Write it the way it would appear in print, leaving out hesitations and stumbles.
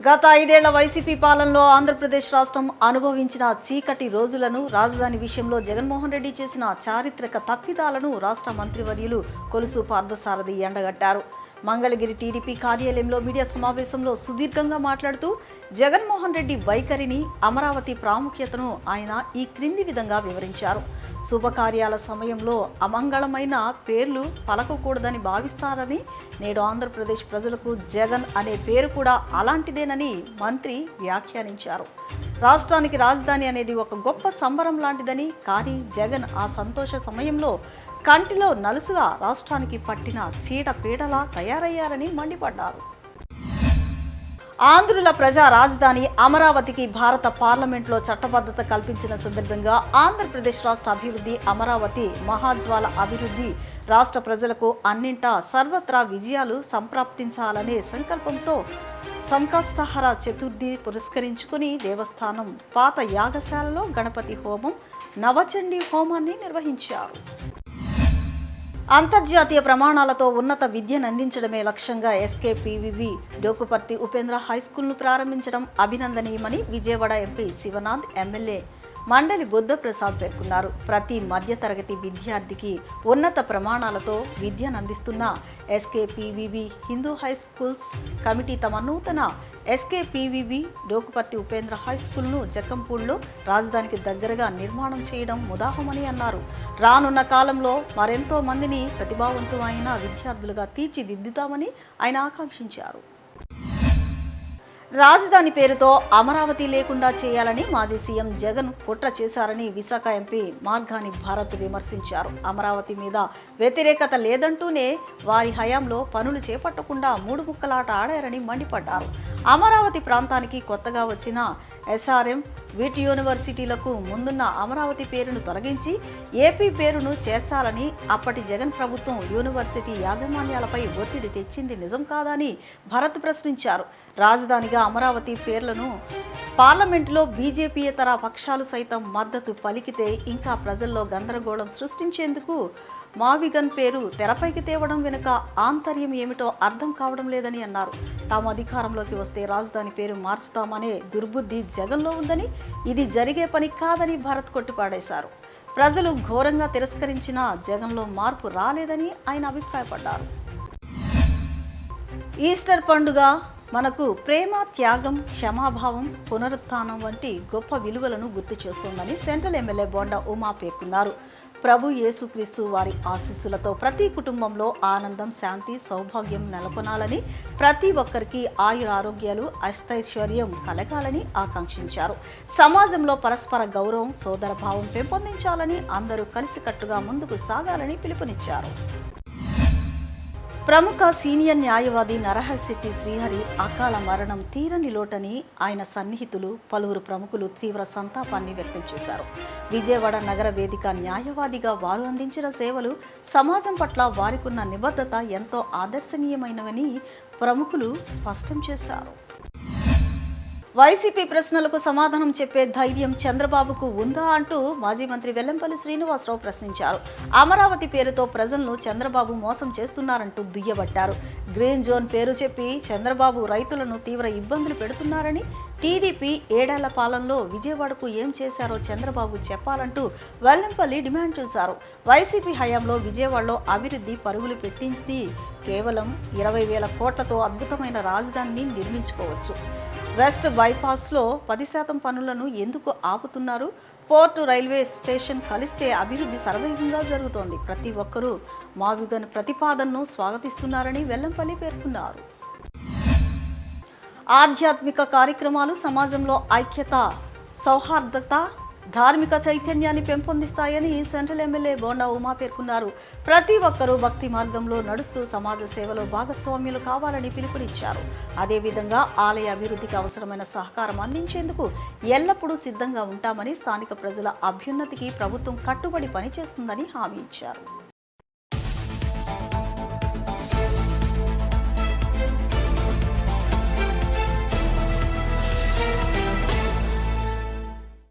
గత 5 ఏళ్ల వైసీపీ పాలనలో ఆంధ్రప్రదేశ్ రాష్ట్రం అనుభవించిన చీకటి రోజులను, రాజధాని విషయంలో జగన్మోహన్ రెడ్డి చేసిన చారిత్రక తప్పిదాలను రాష్ట్ర మంత్రివర్యులు కొలుసు పార్థసారథి ఎండగట్టారు. మంగళగిరి టీడీపీ కార్యాలయంలో మీడియా సమావేశంలో సుదీర్ఘంగా మాట్లాడుతూ జగన్మోహన్ రెడ్డి వైఖరిని, అమరావతి ప్రాముఖ్యతను ఆయన ఈ క్రింది విధంగా వివరించారు. శుభకార్యాల సమయంలో అమంగళమైన పేర్లు పలకకూడదని భావిస్తారని, నేడు ఆంధ్రప్రదేశ్ ప్రజలకు జగన్ అనే పేరు కూడా అలాంటిదేనని మంత్రి వ్యాఖ్యానించారు. రాష్ట్రానికి రాజధాని అనేది ఒక గొప్ప సంబరం లాంటిదని, కానీ జగన్ ఆ సంతోష సమయంలో కంటిలో నలుసుగా రాష్ట్రానికి పట్టిన చీడ పీడలా తయారయ్యారని మండిపడ్డారు. ఆంధ్రుల ప్రజా రాజధాని అమరావతికి భారత పార్లమెంట్లో చట్టబద్ధత కల్పించిన సందర్భంగా ఆంధ్రప్రదేశ్ రాష్ట్ర అభివృద్ధి, అమరావతి మహాజ్వాల అభివృద్ధి రాష్ట్ర ప్రజలకు అన్నింటా సర్వత్రా విజయాలు సంప్రాప్తించాలనే సంకల్పంతో సంకష్టహర చతుర్థి పురస్కరించుకుని దేవస్థానం పాత యాగశాలలో గణపతి హోమం, నవచండీ హోమాన్ని నిర్వహించారు. అంతర్జాతీయ ప్రమాణాలతో ఉన్నత విద్యను అందించడమే లక్ష్యంగా ఎస్కేపీవీవి డోకుపర్తి ఉపేంద్ర హైస్కూల్ను ప్రారంభించడం అభినందనీయమని విజయవాడ ఎంపీ శివనాథ్, ఎమ్మెల్యే మండలి బుద్ధప్రసాద్ పేర్కొన్నారు. ప్రతి మధ్యతరగతి విద్యార్థికి ఉన్నత ప్రమాణాలతో విద్యను అందిస్తున్న ఎస్కేపీవీవి హిందూ హై స్కూల్స్ కమిటీ తమ నూతన ఎస్కేపీవీవి డోకుపర్తి ఉపేంద్ర హై స్కూల్ను జక్కంపూడిలో రాజధానికి దగ్గరగా నిర్మాణం చేయడం ముదాహమని అన్నారు. రానున్న కాలంలో మరెంతో మందిని ప్రతిభావంతమైన విద్యార్థులుగా తీర్చిదిద్దుతామని ఆయన ఆకాంక్షించారు. రాజధాని పేరుతో అమరావతి లేకుండా చేయాలని మాజీ సీఎం జగన్ కుట్ర చేశారని విశాఖ ఎంపీ మార్గాని భారత్ విమర్శించారు. అమరావతి మీద వ్యతిరేకత లేదంటూనే వారి హయాంలో పనులు చేపట్టకుండా మూడు ముక్కలాట ఆడారని మండిపడ్డారు. అమరావతి ప్రాంతానికి కొత్తగా వచ్చిన ఎస్ఆర్ఎం, వీట్ యూనివర్సిటీలకు ముందున్న అమరావతి పేరును తొలగించి ఏపీ పేరును చేర్చాలని అప్పటి జగన్ ప్రభుత్వం యూనివర్సిటీ యాజమాన్యాలపై ఒత్తిడి తెచ్చింది నిజం కాదని భరత్ ప్రశ్నించారు. రాజధానిగా అమరావతి పేర్లను పార్లమెంటులో బీజేపీయేతర పక్షాలు సైతం మద్దతు పలికితే ఇంకా ప్రజల్లో గందరగోళం సృష్టించేందుకు మావిగన్ పేరు తెరపైకి తేవడం వెనుక ఆంతర్యం ఏమిటో అర్థం కావడం లేదని అన్నారు. తాము అధికారంలోకి వస్తే రాజధాని పేరు మార్చుతామనే దుర్బుద్ధి జగన్లో ఉందని, ఇది జరిగే పని కాదని భరత్ కొట్టిపాడేశారు. ప్రజలు ఘోరంగా తిరస్కరించిన జగన్లో మార్పు రాలేదని ఆయన అభిప్రాయపడ్డారు. ఈస్టర్ పండుగ మనకు ప్రేమ, త్యాగం, క్షమాభావం, పునరుత్థానం వంటి గొప్ప విలువలను గుర్తు చేస్తోందని సెంట్రల్ ఎమ్మెల్యే బోండా ఉమా పేర్కొన్నారు. ప్రభు యేసుక్రీస్తు వారి ఆశీస్సులతో ప్రతి కుటుంబంలో ఆనందం, శాంతి, సౌభాగ్యం నెలకొనాలని, ప్రతి ఒక్కరికి ఆయురారోగ్యాలు, అష్టైశ్వర్యం కలగాలని ఆకాంక్షించారు. సమాజంలో పరస్పర గౌరవం, సోదరభావం పెంపొందించాలని, అందరూ కలిసికట్టుగా ముందుకు సాగాలని పిలుపునిచ్చారు. ప్రముఖ సీనియర్ న్యాయవాది నరహరిశెట్టి శ్రీహరి అకాల మరణం తీరని లోటని ఆయన సన్నిహితులు, పలువురు ప్రముఖులు తీవ్ర సంతాపాన్ని వ్యక్తం చేశారు. విజయవాడ నగర వేదిక న్యాయవాదిగా వారు అందించిన సేవలు, సమాజం పట్ల వారికున్న నిబద్ధత ఎంతో ఆదర్శనీయమైనవని ప్రముఖులు స్పష్టం చేశారు. వైసీపీ ప్రశ్నలకు సమాధానం చెప్పే ధైర్యం చంద్రబాబుకు ఉందా అంటూ మాజీ మంత్రి వెల్లంపల్లి శ్రీనివాసరావు ప్రశ్నించారు. అమరావతి పేరుతో ప్రజలను చంద్రబాబు మోసం చేస్తున్నారంటూ దుయ్యబట్టారు. గ్రీన్ జోన్ పేరు చెప్పి చంద్రబాబు రైతులను తీవ్ర ఇబ్బందులు పెడుతున్నారని, టీడీపీ 7 ఏళ్ల పాలనలో విజయవాడకు ఏం చేశారో చంద్రబాబు చెప్పాలంటూ వెల్లంపల్లి డిమాండ్ చేశారు. వైసీపీ హయాంలో విజయవాడలో అభివృద్ధి పరుగులు పెట్టింది కేవలం 20,000 కోట్లతో అద్భుతమైన రాజధానిని నిర్మించుకోవచ్చు. వెస్ట్ బైపాస్లో 10% పనులను ఎందుకు ఆపుతున్నారు? పోర్టు, రైల్వే స్టేషన్ కలిస్తే అభివృద్ధి సర్వేగంగా జరుగుతోంది. ప్రతి ఒక్కరూ మావిగన్ ప్రతిపాదనను స్వాగతిస్తున్నారని వెల్లంపల్లి పేర్కొన్నారు. ఆధ్యాత్మిక కార్యక్రమాలు సమాజంలో ఐక్యత, సౌహార్దత, ధార్మిక చైతన్యాన్ని పెంపొందిస్తాయని సెంట్రల్ ఎమ్మెల్యే బోండా ఉమా పేర్కొన్నారు. ప్రతి ఒక్కరూ భక్తి మార్గంలో నడుస్తూ సమాజ సేవలో భాగస్వామ్యులు కావాలని పిలుపునిచ్చారు. అదేవిధంగా ఆలయ అభివృద్ధికి అవసరమైన సహకారం అందించేందుకు ఎల్లప్పుడూ సిద్ధంగా ఉంటామని, స్థానిక ప్రజల అభ్యున్నతికి ప్రభుత్వం కట్టుబడి పనిచేస్తుందని హామీ ఇచ్చారు.